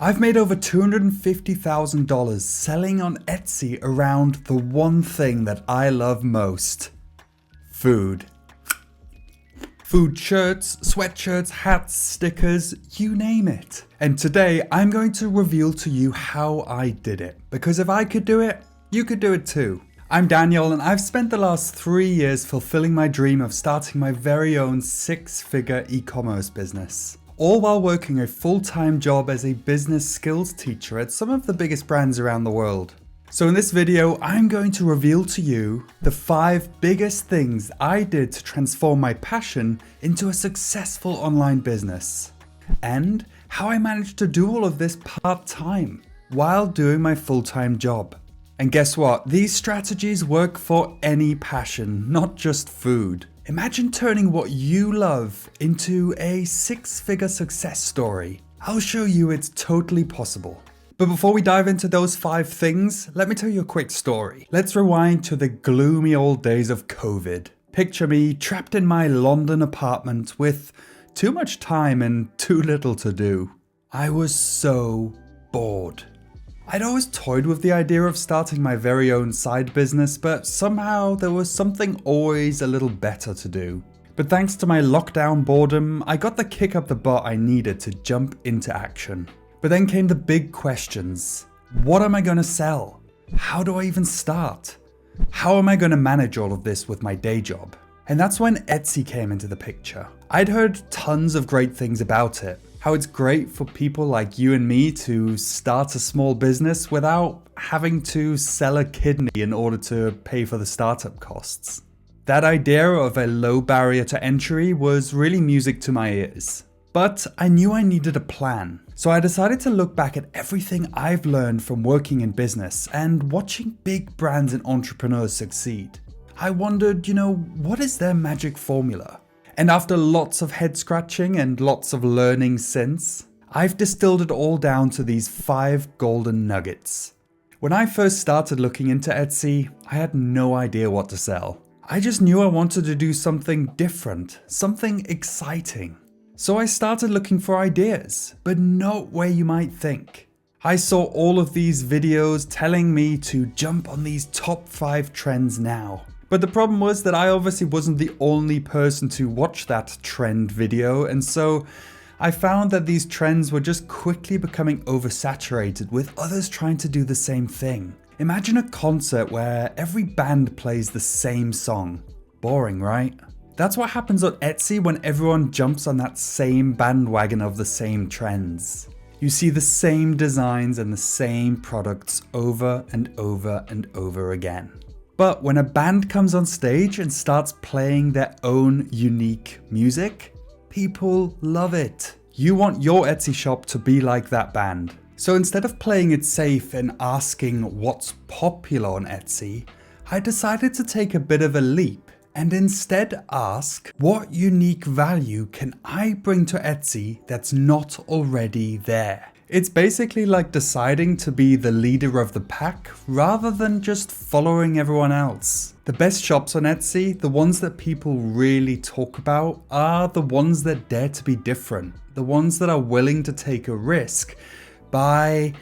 I've made over $250,000 selling on Etsy around the one thing that I love most: food. Food shirts, sweatshirts, hats, stickers, you name it. And today I'm going to reveal to you how I did it. Because if I could do it, you could do it too. I'm Daniel and I've spent the last 3 years fulfilling my dream of starting my very own 6-figure e-commerce business. All while working a full-time job as a business skills teacher at some of the biggest brands around the world. So in this video, I'm going to reveal to you the 5 biggest things I did to transform my passion into a successful online business. And how I managed to do all of this part-time while doing my full-time job. And guess what? These strategies work for any passion, not just food. Imagine turning what you love into a 6-figure success story. I'll show you it's totally possible. But before we dive into those 5 things, let me tell you a quick story. Let's rewind to the gloomy old days of COVID. Picture me trapped in my London apartment with too much time and too little to do. I was so bored. I'd always toyed with the idea of starting my very own side business, but somehow there was something always a little better to do. But thanks to my lockdown boredom, I got the kick up the butt I needed to jump into action. But then came the big questions. What am I going to sell? How do I even start? How am I going to manage all of this with my day job? And that's when Etsy came into the picture. I'd heard tons of great things about it. How it's great for people like you and me to start a small business without having to sell a kidney in order to pay for the startup costs. That idea of a low barrier to entry was really music to my ears. But I knew I needed a plan. So I decided to look back at everything I've learned from working in business and watching big brands and entrepreneurs succeed. I wondered, what is their magic formula? And after lots of head scratching and lots of learning since, I've distilled it all down to these 5 golden nuggets. When I first started looking into Etsy, I had no idea what to sell. I just knew I wanted to do something different, something exciting. So I started looking for ideas, but not where you might think. I saw all of these videos telling me to jump on these top 5 trends now. But the problem was that I obviously wasn't the only person to watch that trend video, and so I found that these trends were just quickly becoming oversaturated with others trying to do the same thing. Imagine a concert where every band plays the same song. Boring, right? That's what happens on Etsy when everyone jumps on that same bandwagon of the same trends. You see the same designs and the same products over and over and over again. But when a band comes on stage and starts playing their own unique music, people love it. You want your Etsy shop to be like that band. So instead of playing it safe and asking what's popular on Etsy, I decided to take a bit of a leap and instead ask, what unique value can I bring to Etsy that's not already there? It's basically like deciding to be the leader of the pack rather than just following everyone else. The best shops on Etsy, the ones that people really talk about, are the ones that dare to be different. The ones that are willing to take a risk by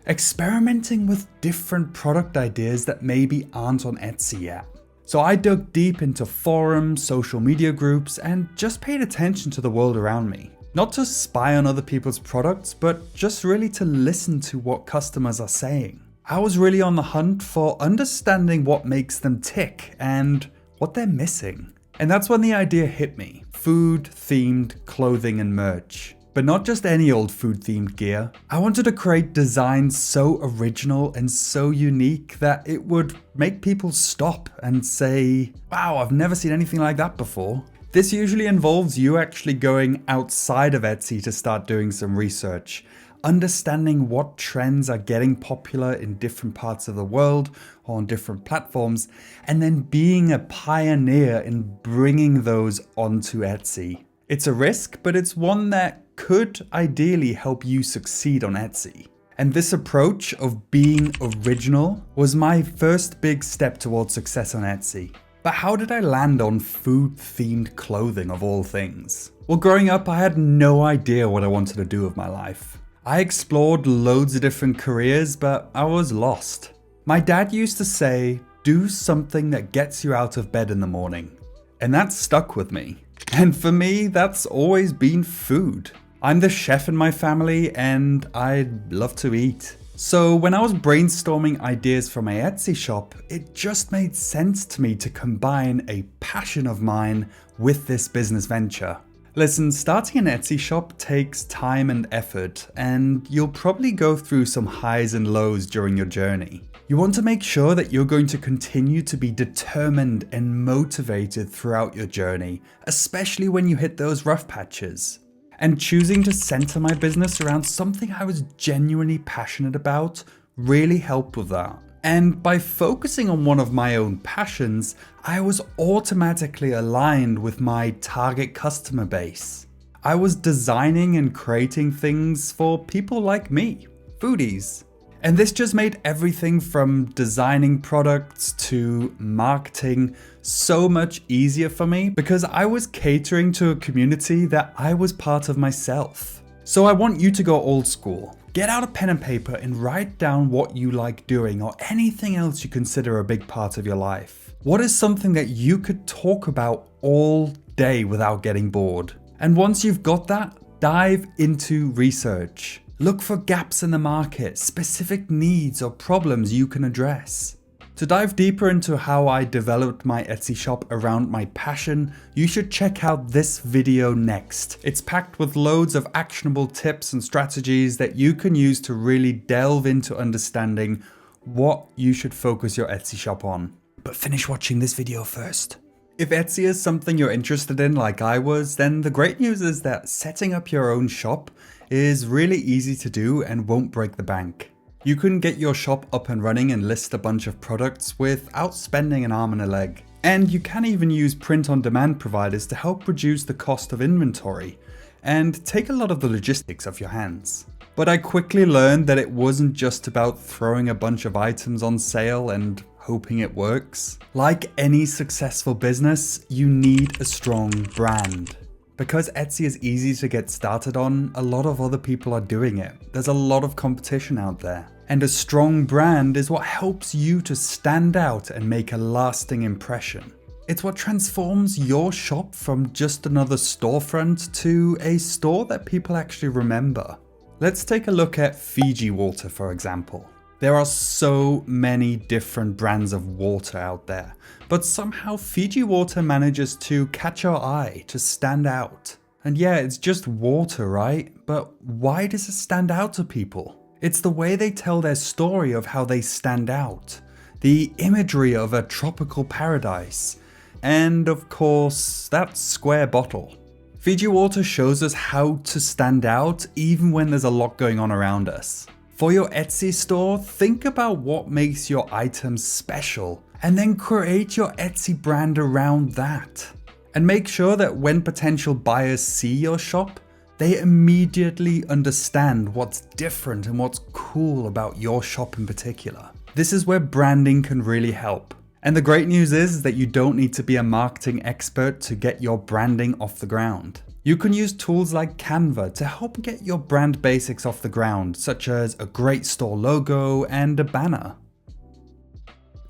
experimenting with different product ideas that maybe aren't on Etsy yet. So I dug deep into forums, social media groups, and just paid attention to the world around me. Not to spy on other people's products, but just really to listen to what customers are saying. I was really on the hunt for understanding what makes them tick and what they're missing. And that's when the idea hit me: food-themed clothing and merch. But not just any old food-themed gear. I wanted to create designs so original and so unique that it would make people stop and say, wow, I've never seen anything like that before. This usually involves you actually going outside of Etsy to start doing some research, understanding what trends are getting popular in different parts of the world or on different platforms, and then being a pioneer in bringing those onto Etsy. It's a risk, but it's one that could ideally help you succeed on Etsy. And this approach of being original was my first big step towards success on Etsy. But how did I land on food-themed clothing of all things? Well, growing up, I had no idea what I wanted to do with my life. I explored loads of different careers, but I was lost. My dad used to say, do something that gets you out of bed in the morning. And that stuck with me. And for me, that's always been food. I'm the chef in my family and I love to eat. So when I was brainstorming ideas for my Etsy shop, it just made sense to me to combine a passion of mine with this business venture. Listen, starting an Etsy shop takes time and effort, and you'll probably go through some highs and lows during your journey. You want to make sure that you're going to continue to be determined and motivated throughout your journey, especially when you hit those rough patches. And choosing to center my business around something I was genuinely passionate about really helped with that. And by focusing on one of my own passions, I was automatically aligned with my target customer base. I was designing and creating things for people like me, foodies. And this just made everything from designing products to marketing so much easier for me because I was catering to a community that I was part of myself. So I want you to go old school. Get out a pen and paper and write down what you like doing or anything else you consider a big part of your life. What is something that you could talk about all day without getting bored? And once you've got that, dive into research. Look for gaps in the market, specific needs or problems you can address. To dive deeper into how I developed my Etsy shop around my passion, you should check out this video next. It's packed with loads of actionable tips and strategies that you can use to really delve into understanding what you should focus your Etsy shop on. But finish watching this video first. If Etsy is something you're interested in like I was, then the great news is that setting up your own shop is really easy to do and won't break the bank. You can get your shop up and running and list a bunch of products without spending an arm and a leg. And you can even use print-on-demand providers to help reduce the cost of inventory and take a lot of the logistics off your hands. But I quickly learned that it wasn't just about throwing a bunch of items on sale and hoping it works. Like any successful business, you need a strong brand. Because Etsy is easy to get started on, a lot of other people are doing it. There's a lot of competition out there. And a strong brand is what helps you to stand out and make a lasting impression. It's what transforms your shop from just another storefront to a store that people actually remember. Let's take a look at Fiji water, for example. There are so many different brands of water out there, but somehow Fiji water manages to catch our eye, to stand out. And yeah, it's just water, right? But why does it stand out to people? It's the way they tell their story of how they stand out, the imagery of a tropical paradise, and of course, that square bottle. Fiji water shows us how to stand out even when there's a lot going on around us. For your Etsy store, think about what makes your items special and then create your Etsy brand around that. And make sure that when potential buyers see your shop, they immediately understand what's different and what's cool about your shop in particular. This is where branding can really help. And the great news is that you don't need to be a marketing expert to get your branding off the ground. You can use tools like Canva to help get your brand basics off the ground, such as a great store logo and a banner.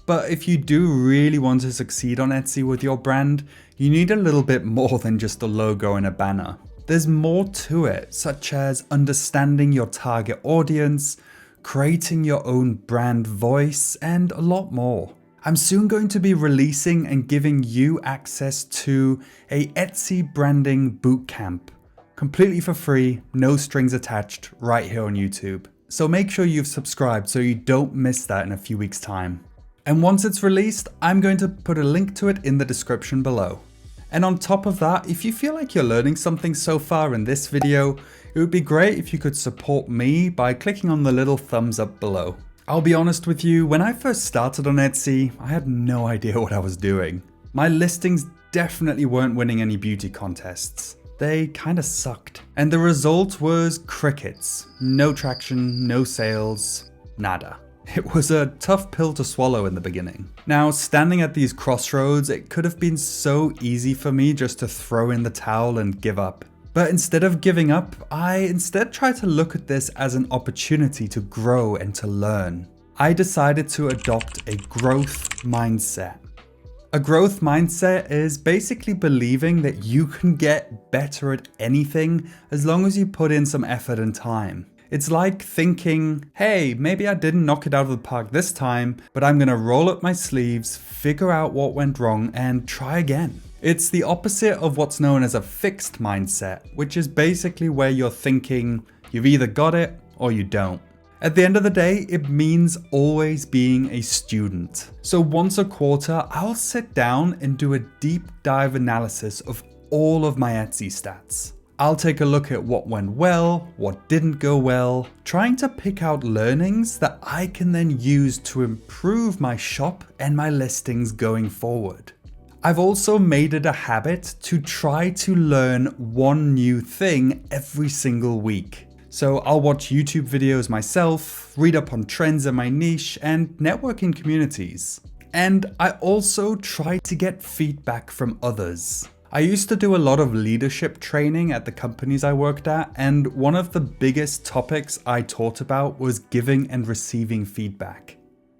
But if you do really want to succeed on Etsy with your brand, you need a little bit more than just a logo and a banner. There's more to it, such as understanding your target audience, creating your own brand voice, and a lot more. I'm soon going to be releasing and giving you access to a Etsy branding bootcamp, completely for free, no strings attached, right here on YouTube. So make sure you've subscribed so you don't miss that in a few weeks' time. And once it's released, I'm going to put a link to it in the description below. And on top of that, if you feel like you're learning something so far in this video, it would be great if you could support me by clicking on the little thumbs up below. I'll be honest with you, when I first started on Etsy, I had no idea what I was doing. My listings definitely weren't winning any beauty contests. They kinda sucked. And the result was crickets. No traction, no sales, nada. It was a tough pill to swallow in the beginning. Now, standing at these crossroads, it could have been so easy for me just to throw in the towel and give up. But instead of giving up, I instead try to look at this as an opportunity to grow and to learn. I decided to adopt a growth mindset. A growth mindset is basically believing that you can get better at anything as long as you put in some effort and time. It's like thinking, hey, maybe I didn't knock it out of the park this time, but I'm gonna roll up my sleeves, figure out what went wrong, and try again. It's the opposite of what's known as a fixed mindset, which is basically where you're thinking you've either got it or you don't. At the end of the day, it means always being a student. So once a quarter, I'll sit down and do a deep dive analysis of all of my Etsy stats. I'll take a look at what went well, what didn't go well, trying to pick out learnings that I can then use to improve my shop and my listings going forward. I've also made it a habit to try to learn one new thing every single week. So I'll watch YouTube videos myself, read up on trends in my niche, and network in communities. And I also try to get feedback from others. I used to do a lot of leadership training at the companies I worked at, and one of the biggest topics I taught about was giving and receiving feedback.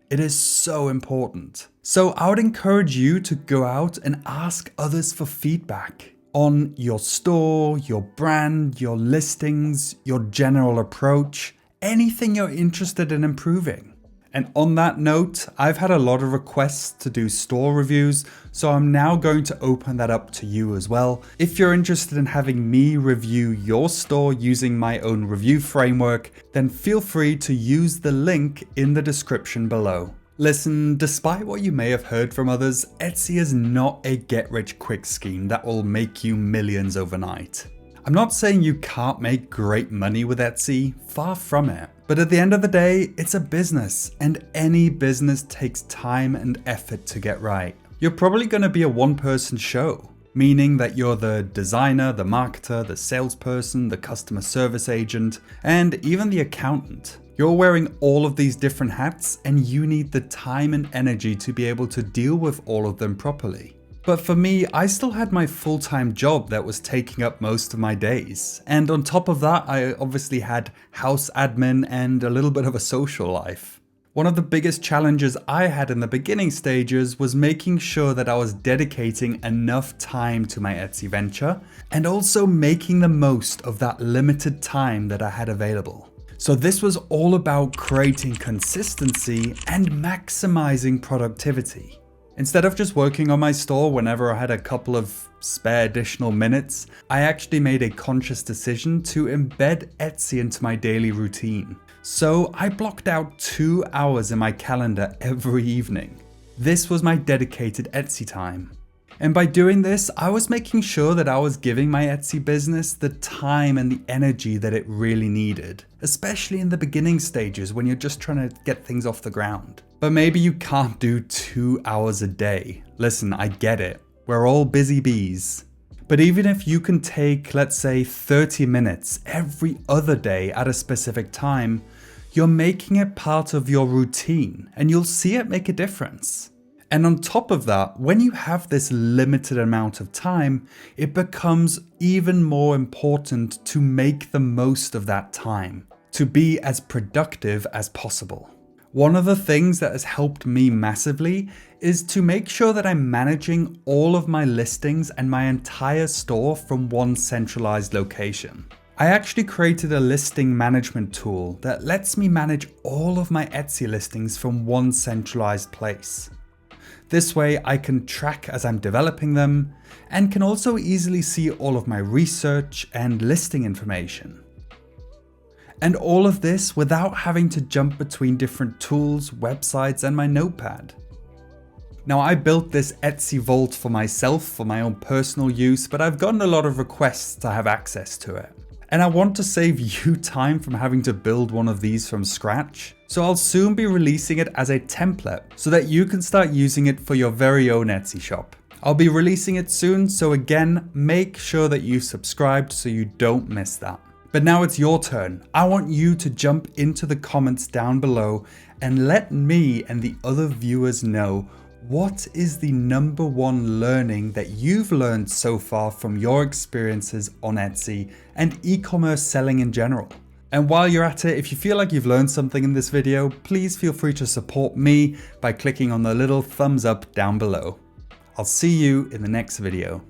It is so important. So I would encourage you to go out and ask others for feedback on your store, your brand, your listings, your general approach, anything you're interested in improving. And on that note, I've had a lot of requests to do store reviews, so I'm now going to open that up to you as well. If you're interested in having me review your store using my own review framework, then feel free to use the link in the description below. Listen, despite what you may have heard from others, Etsy is not a get-rich-quick scheme that will make you millions overnight. I'm not saying you can't make great money with Etsy, far from it. But at the end of the day, it's a business, and any business takes time and effort to get right. You're probably going to be a one-person show, meaning that you're the designer, the marketer, the salesperson, the customer service agent, and even the accountant. You're wearing all of these different hats, and you need the time and energy to be able to deal with all of them properly. But for me, I still had my full-time job that was taking up most of my days. And on top of that, I obviously had house admin and a little bit of a social life. One of the biggest challenges I had in the beginning stages was making sure that I was dedicating enough time to my Etsy venture, and also making the most of that limited time that I had available. So this was all about creating consistency and maximizing productivity. Instead of just working on my store whenever I had a couple of spare additional minutes, I actually made a conscious decision to embed Etsy into my daily routine. So I blocked out 2 hours in my calendar every evening. This was my dedicated Etsy time. And by doing this, I was making sure that I was giving my Etsy business the time and the energy that it really needed, especially in the beginning stages when you're just trying to get things off the ground. But maybe you can't do 2 hours a day. Listen, I get it. We're all busy bees. But even if you can take, let's say, 30 minutes every other day at a specific time, you're making it part of your routine and you'll see it make a difference. And on top of that, when you have this limited amount of time, it becomes even more important to make the most of that time, to be as productive as possible. One of the things that has helped me massively is to make sure that I'm managing all of my listings and my entire store from one centralized location. I actually created a listing management tool that lets me manage all of my Etsy listings from one centralized place. This way I can track as I'm developing them and can also easily see all of my research and listing information. And all of this without having to jump between different tools, websites, and my notepad. Now, I built this Etsy vault for myself for my own personal use, but I've gotten a lot of requests to have access to it. And I want to save you time from having to build one of these from scratch. So I'll soon be releasing it as a template so that you can start using it for your very own Etsy shop. I'll be releasing it soon, so again, make sure that you subscribed so you don't miss that. But now it's your turn. I want you to jump into the comments down below and let me and the other viewers know What is the number one learning that you've learned so far from your experiences on Etsy and e-commerce selling in general? And while you're at it, if you feel like you've learned something in this video, please feel free to support me by clicking on the little thumbs up down below. I'll see you in the next video.